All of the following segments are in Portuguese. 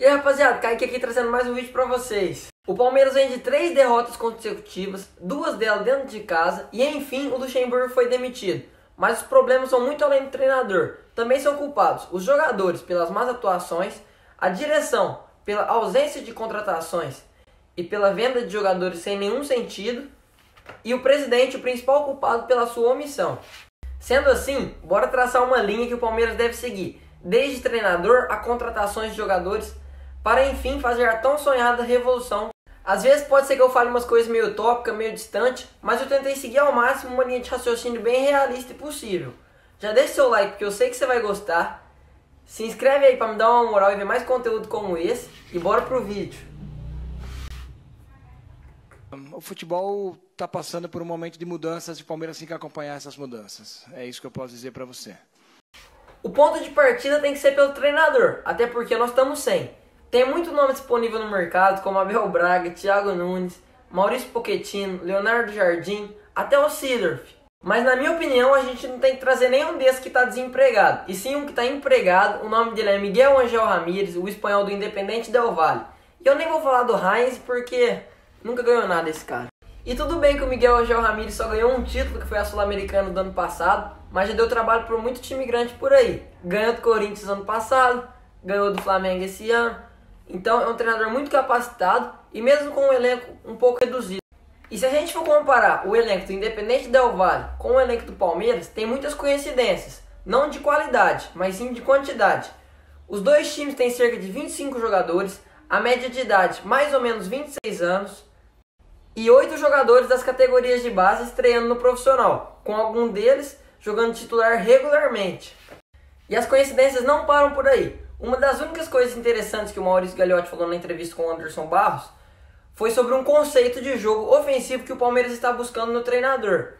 E aí, rapaziada, Kaique aqui trazendo mais um vídeo pra vocês. O Palmeiras vem de 3 derrotas consecutivas, 2 delas dentro de casa e enfim o Luxemburgo foi demitido. Mas os problemas são muito além do treinador. Também são culpados os jogadores pelas más atuações, a direção pela ausência de contratações e pela venda de jogadores sem nenhum sentido, e o presidente o principal culpado pela sua omissão. Sendo assim, bora traçar uma linha que o Palmeiras deve seguir, desde treinador a contratações de jogadores, para enfim fazer a tão sonhada revolução. Às vezes pode ser que eu fale umas coisas meio utópicas, meio distante, mas eu tentei seguir ao máximo uma linha de raciocínio bem realista e possível. Já deixa seu like porque eu sei que você vai gostar. Se inscreve aí para me dar uma moral e ver mais conteúdo como esse. E bora pro vídeo. O futebol está passando por um momento de mudanças e o Palmeiras tem que acompanhar essas mudanças. É isso que eu posso dizer para você. O ponto de partida tem que ser pelo treinador, até porque nós estamos sem. Tem muito nome disponível no mercado, como Abel Braga, Thiago Nunes, Maurício Pochettino, Leonardo Jardim, até o Seedorf. Mas na minha opinião, a gente não tem que trazer nenhum desses que está desempregado. E sim um que está empregado, o nome dele é Miguel Ángel Ramírez, o espanhol do Independente Del Valle. E eu nem vou falar do Heinz porque nunca ganhou nada esse cara. E tudo bem que o Miguel Ángel Ramírez só ganhou um título, que foi a Sul-Americana do ano passado, mas já deu trabalho para muito time grande por aí. Ganhou do Corinthians ano passado, ganhou do Flamengo esse ano. Então é um treinador muito capacitado e mesmo com um elenco um pouco reduzido. E se a gente for comparar o elenco do Independente Del Valle com o elenco do Palmeiras, tem muitas coincidências. Não de qualidade, mas sim de quantidade. Os dois times têm cerca de 25 jogadores, a média de idade mais ou menos 26 anos, e 8 jogadores das categorias de base estreando no profissional, com algum deles jogando titular regularmente. E as coincidências não param por aí. Uma das únicas coisas interessantes que o Maurício Gagliotti falou na entrevista com o Anderson Barros foi sobre um conceito de jogo ofensivo que o Palmeiras está buscando no treinador.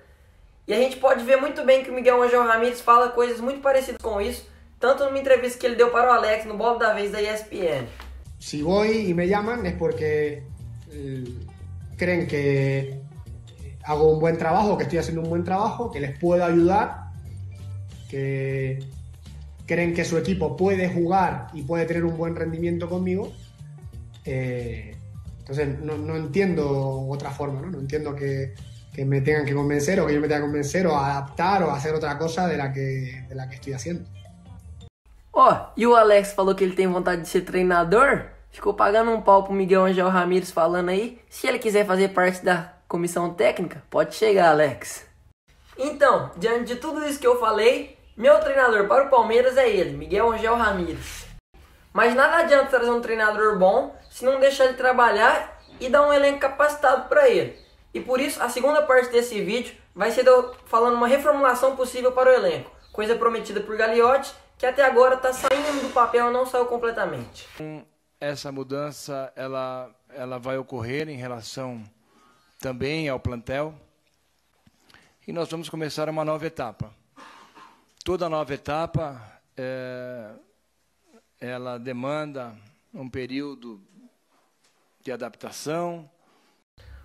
E a gente pode ver muito bem que o Miguel Ángel Ramírez fala coisas muito parecidas com isso, tanto numa entrevista que ele deu para o Alex no Bola da Vez da ESPN. Si voy y me llaman es porque creen que hago un buen trabajo, que estoy haciendo un buen trabajo, que les puedo ayudar, que creen que su equipo puede jugar y puede tener un buen rendimiento conmigo. Entonces no entiendo otra forma, ¿no? No entiendo que me tengan que convencer o que yo me tenga que convencer o adaptar o hacer otra cosa de la que estoy haciendo. E o Alex falou que ele tem vontade de ser treinador? Ficou pagando um pau pro Miguel Ángel Ramírez falando aí. Se ele quiser fazer parte da comissão técnica, pode chegar, Alex. Então, diante de tudo isso que eu falei, meu treinador para o Palmeiras é ele, Miguel Ángel Ramírez. Mas nada adianta trazer um treinador bom se não deixar ele trabalhar e dar um elenco capacitado para ele. E por isso, a segunda parte desse vídeo vai ser eu falando uma reformulação possível para o elenco. Coisa prometida por Gagliotti, que até agora está saindo do papel e não saiu completamente. Essa mudança ela vai ocorrer em relação também ao plantel. E nós vamos começar uma nova etapa. Toda nova etapa, ela demanda um período de adaptação.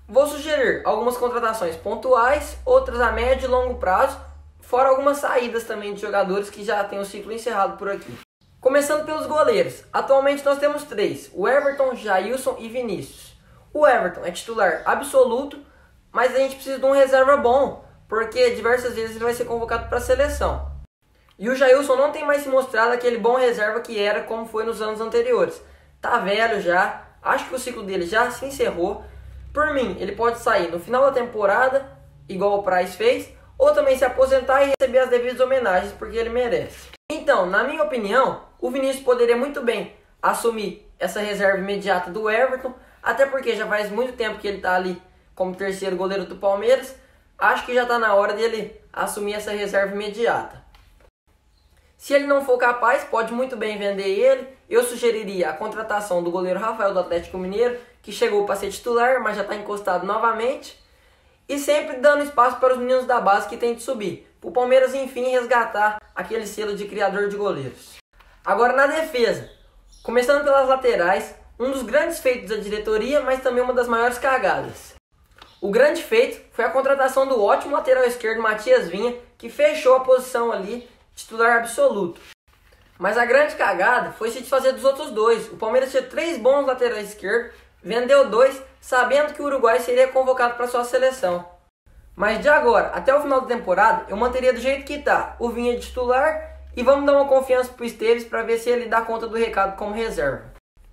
Vou sugerir algumas contratações pontuais, outras a médio e longo prazo, fora algumas saídas também de jogadores que já têm o ciclo encerrado por aqui. Começando pelos goleiros. Atualmente nós temos 3, o Everton, Jailson e Vinícius. O Everton é titular absoluto, mas a gente precisa de um reserva bom, porque diversas vezes ele vai ser convocado para a seleção. E o Jailson não tem mais se mostrado aquele bom reserva que era como foi nos anos anteriores. Tá velho já, acho que o ciclo dele já se encerrou. Por mim, ele pode sair no final da temporada, igual o Price fez, ou também se aposentar e receber as devidas homenagens, porque ele merece. Então, na minha opinião, o Vinícius poderia muito bem assumir essa reserva imediata do Everton, até porque já faz muito tempo que ele está ali como terceiro goleiro do Palmeiras. Acho que já está na hora dele assumir essa reserva imediata. Se ele não for capaz, pode muito bem vender ele. Eu sugeriria a contratação do goleiro Rafael do Atlético Mineiro, que chegou para ser titular, mas já está encostado novamente. E sempre dando espaço para os meninos da base que tem de subir. Para o Palmeiras, enfim, resgatar aquele selo de criador de goleiros. Agora na defesa. Começando pelas laterais, um dos grandes feitos da diretoria, mas também uma das maiores cagadas. O grande feito foi a contratação do ótimo lateral esquerdo Matias Vinha, que fechou a posição ali, titular absoluto. Mas a grande cagada foi se desfazer dos outros dois. O Palmeiras tinha 3 bons laterais esquerdos, vendeu 2, sabendo que o Uruguai seria convocado para sua seleção. Mas de agora até o final da temporada, eu manteria do jeito que tá, o Vinha de titular, e vamos dar uma confiança pro Esteves para ver se ele dá conta do recado como reserva.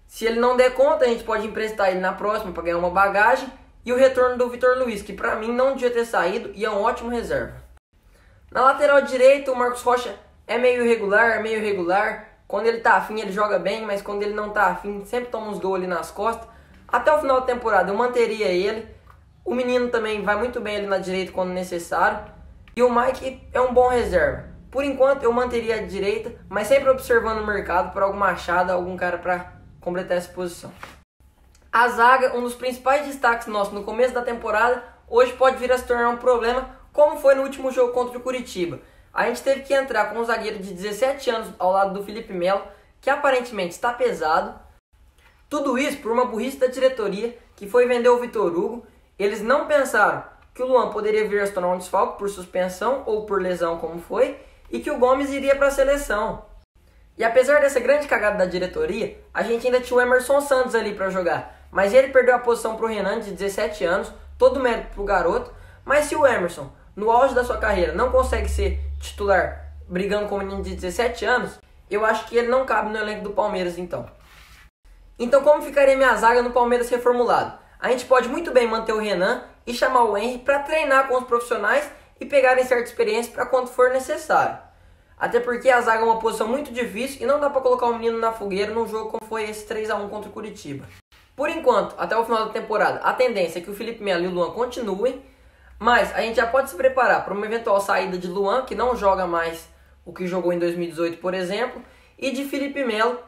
Se ele não der conta, a gente pode emprestar ele na próxima para ganhar uma bagagem, e o retorno do Vitor Luiz, que para mim não devia ter saído e é um ótimo reserva. Na lateral direita, o Marcos Rocha é meio irregular. Quando ele tá afim, ele joga bem, mas quando ele não tá afim, sempre toma uns gols ali nas costas. Até o final da temporada eu manteria ele. O menino também vai muito bem ali na direita quando necessário. E o Mike é um bom reserva. Por enquanto eu manteria a direita, mas sempre observando o mercado por alguma achada, algum cara para completar essa posição. A zaga, um dos principais destaques nossos no começo da temporada, hoje pode vir a se tornar um problema, como foi no último jogo contra o Curitiba. A gente teve que entrar com um zagueiro de 17 anos ao lado do Felipe Melo, que aparentemente está pesado. Tudo isso por uma burrice da diretoria, que foi vender o Vitor Hugo. Eles não pensaram que o Luan poderia vir a se tornar um desfalque por suspensão ou por lesão, como foi, e que o Gomes iria para a seleção. E apesar dessa grande cagada da diretoria, a gente ainda tinha o Emerson Santos ali para jogar, mas ele perdeu a posição para o Renan, de 17 anos, todo mérito para o garoto. Mas se o Emerson, no auge da sua carreira, não consegue ser titular brigando com um menino de 17 anos, eu acho que ele não cabe no elenco do Palmeiras então. Então como ficaria minha zaga no Palmeiras reformulado? A gente pode muito bem manter o Renan e chamar o Henry para treinar com os profissionais e pegarem certa experiência para quando for necessário. Até porque a zaga é uma posição muito difícil e não dá para colocar o menino na fogueira num jogo como foi esse 3-1 contra o Curitiba. Por enquanto, até o final da temporada, a tendência é que o Felipe Melo e o Luan continuem, mas a gente já pode se preparar para uma eventual saída de Luan, que não joga mais o que jogou em 2018, por exemplo, e de Felipe Melo,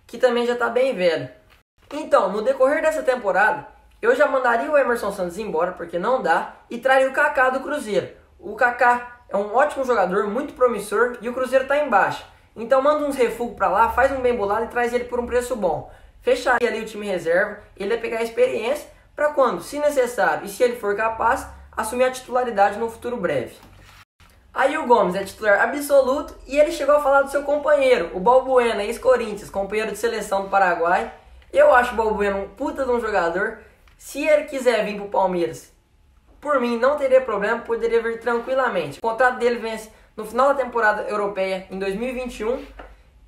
que também já está bem velho. Então, no decorrer dessa temporada, eu já mandaria o Emerson Santos embora, porque não dá, e traria o Kaká do Cruzeiro. O Kaká é um ótimo jogador, muito promissor, e o Cruzeiro está em baixa. Então manda uns refugos para lá, faz um bem bolado e traz ele por um preço bom. Fecharia ali o time reserva, ele vai pegar a experiência para quando, se necessário e se ele for capaz, assumir a titularidade no futuro breve. Aí o Gomes é titular absoluto e ele chegou a falar do seu companheiro, o Balbuena, ex-Corinthians, companheiro de seleção do Paraguai. Eu acho o Balbuena um puta de um jogador. Se ele quiser vir pro Palmeiras, por mim não teria problema, poderia vir tranquilamente. O contrato dele vence no final da temporada europeia em 2021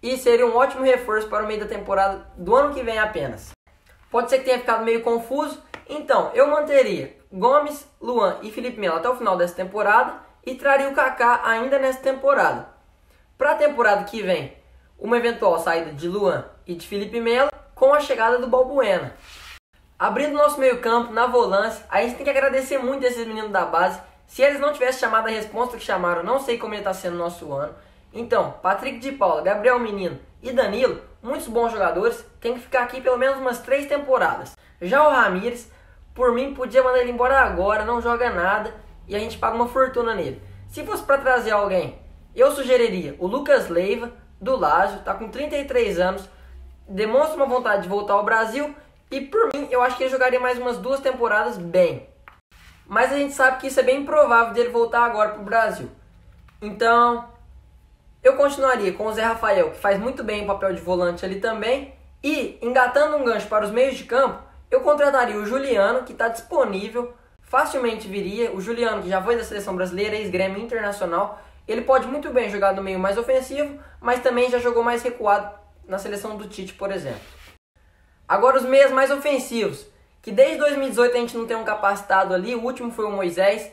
e seria um ótimo reforço para o meio da temporada do ano que vem apenas. Pode ser que tenha ficado meio confuso, então eu manteria Gomes, Luan e Felipe Melo até o final dessa temporada e traria o Kaká ainda nessa temporada. Para a temporada que vem, uma eventual saída de Luan e de Felipe Melo com a chegada do Balbuena. Abrindo nosso meio campo, na volância, a gente tem que agradecer muito esses meninos da base. Se eles não tivessem chamado a resposta que chamaram, não sei como ele está sendo nosso ano. Então, Patrick de Paula, Gabriel Menino e Danilo, muitos bons jogadores, tem que ficar aqui pelo menos umas 3 temporadas. Já o Ramires, por mim, podia mandar ele embora agora, não joga nada e a gente paga uma fortuna nele. Se fosse para trazer alguém, eu sugeriria o Lucas Leiva, do Lazio, está com 33 anos, demonstra uma vontade de voltar ao Brasil e por mim, eu acho que ele jogaria mais umas 2 temporadas bem. Mas a gente sabe que isso é bem improvável dele voltar agora para o Brasil. Então, eu continuaria com o Zé Rafael, que faz muito bem o papel de volante ali também. E, engatando um gancho para os meios de campo, eu contrataria o Juliano, que está disponível, facilmente viria. O Juliano, que já foi da seleção brasileira, ex-Grêmio Internacional, ele pode muito bem jogar no meio mais ofensivo, mas também já jogou mais recuado na seleção do Tite, por exemplo. Agora os meias mais ofensivos, que desde 2018 a gente não tem um capacitado ali, o último foi o Moisés,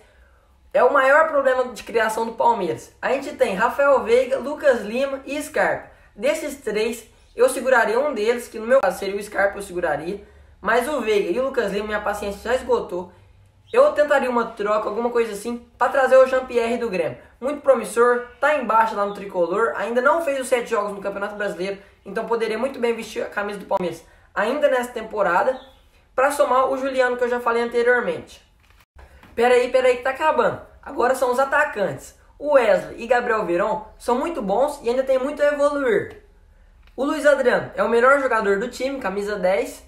é o maior problema de criação do Palmeiras. A gente tem Rafael Veiga, Lucas Lima e Scarpa. Desses 3, eu seguraria um deles, que no meu caso seria o Scarpa, eu seguraria, mas o Veiga e o Lucas Lima, minha paciência já esgotou. Eu tentaria uma troca, alguma coisa assim, para trazer o Jean-Pierre do Grêmio. Muito promissor, tá embaixo lá no Tricolor, ainda não fez os 7 jogos no Campeonato Brasileiro, então poderia muito bem vestir a camisa do Palmeiras ainda nessa temporada, para somar o Juliano que eu já falei anteriormente. Peraí que tá acabando. Agora são os atacantes. O Wesley e Gabriel Veron são muito bons e ainda tem muito a evoluir. O Luiz Adriano é o melhor jogador do time, camisa 10,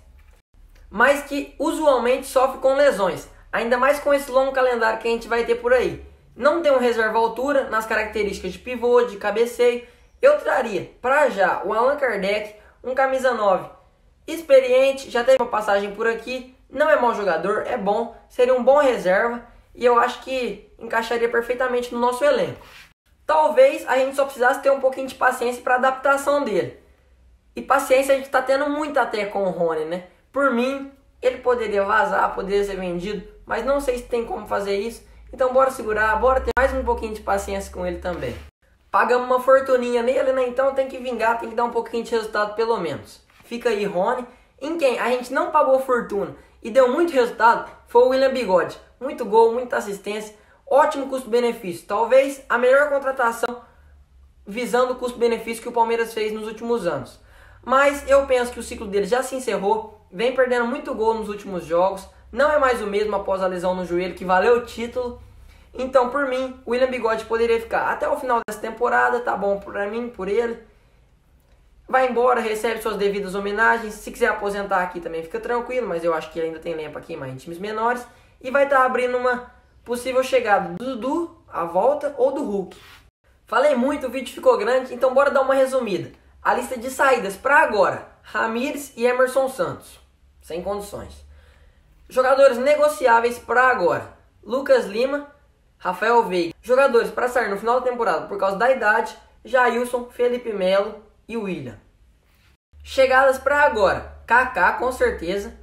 mas que usualmente sofre com lesões, ainda mais com esse longo calendário que a gente vai ter por aí. Não tem um reserva à altura nas características de pivô, de cabeceio, Eu traria para já o Allan Kardec, um camisa 9, experiente, já teve uma passagem por aqui, não é mau jogador, é bom, seria um bom reserva e eu acho que encaixaria perfeitamente no nosso elenco. Talvez a gente só precisasse ter um pouquinho de paciência para adaptação dele. E paciência a gente está tendo muito até com o Rony, né? Por mim, ele poderia vazar, poderia ser vendido, mas não sei se tem como fazer isso. Então bora segurar, bora ter mais um pouquinho de paciência com ele também. Pagamos uma fortuninha nele, né? Então tem que vingar, tem que dar um pouquinho de resultado pelo menos. Fica aí Rony. Em quem a gente não pagou fortuna e deu muito resultado foi o William Bigode. Muito gol, muita assistência, ótimo custo-benefício. Talvez a melhor contratação visando o custo-benefício que o Palmeiras fez nos últimos anos. Mas eu penso que o ciclo dele já se encerrou, vem perdendo muito gol nos últimos jogos, não é mais o mesmo após a lesão no joelho que valeu o título. Então, por mim, o William Bigode poderia ficar até o final dessa temporada, tá bom pra mim, por ele. Vai embora, recebe suas devidas homenagens, se quiser aposentar aqui também fica tranquilo, mas eu acho que ele ainda tem lenha pra queimar em times menores. E vai estar abrindo uma possível chegada do Dudu, a volta, ou do Hulk. Falei muito, o vídeo ficou grande, então bora dar uma resumida. A lista de saídas para agora: Ramires e Emerson Santos, sem condições. Jogadores negociáveis para agora: Lucas Lima, Rafael Veiga. Jogadores para sair no final da temporada por causa da idade: Jailson, Felipe Melo e William. Chegadas para agora: Kaká com certeza,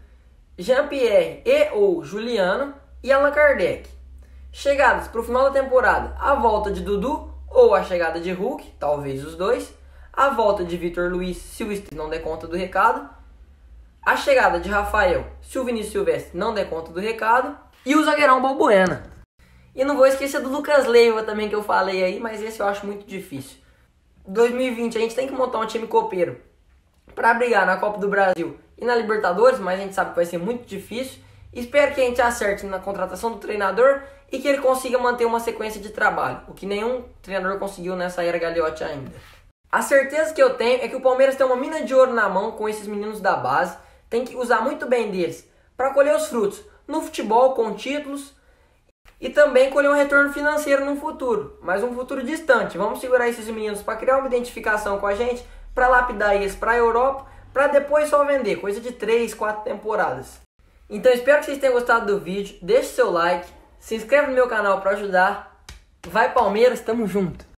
Jean-Pierre e ou Juliano e Allan Kardec. Chegadas para o final da temporada: a volta de Dudu ou a chegada de Hulk, talvez os dois. A volta de Vitor Luiz, se o Estevão não der conta do recado. A chegada de Rafael, se o Vinícius Silvestre não der conta do recado. E o zagueirão Balbuena. E não vou esquecer do Lucas Leiva também, que eu falei aí, mas esse eu acho muito difícil. 2020 a gente tem que montar um time copeiro para brigar na Copa do Brasil e na Libertadores, mas a gente sabe que vai ser muito difícil. Espero que a gente acerte na contratação do treinador e que ele consiga manter uma sequência de trabalho, o que nenhum treinador conseguiu nessa era Gagliotti ainda. A certeza que eu tenho é que o Palmeiras tem uma mina de ouro na mão com esses meninos da base, tem que usar muito bem deles para colher os frutos no futebol com títulos e também colher um retorno financeiro no futuro, mas um futuro distante. Vamos segurar esses meninos para criar uma identificação com a gente, para lapidar eles para a Europa, para depois só vender, coisa de 3, 4 temporadas. Então espero que vocês tenham gostado do vídeo, deixe seu like, se inscreve no meu canal para ajudar. Vai Palmeiras, tamo junto!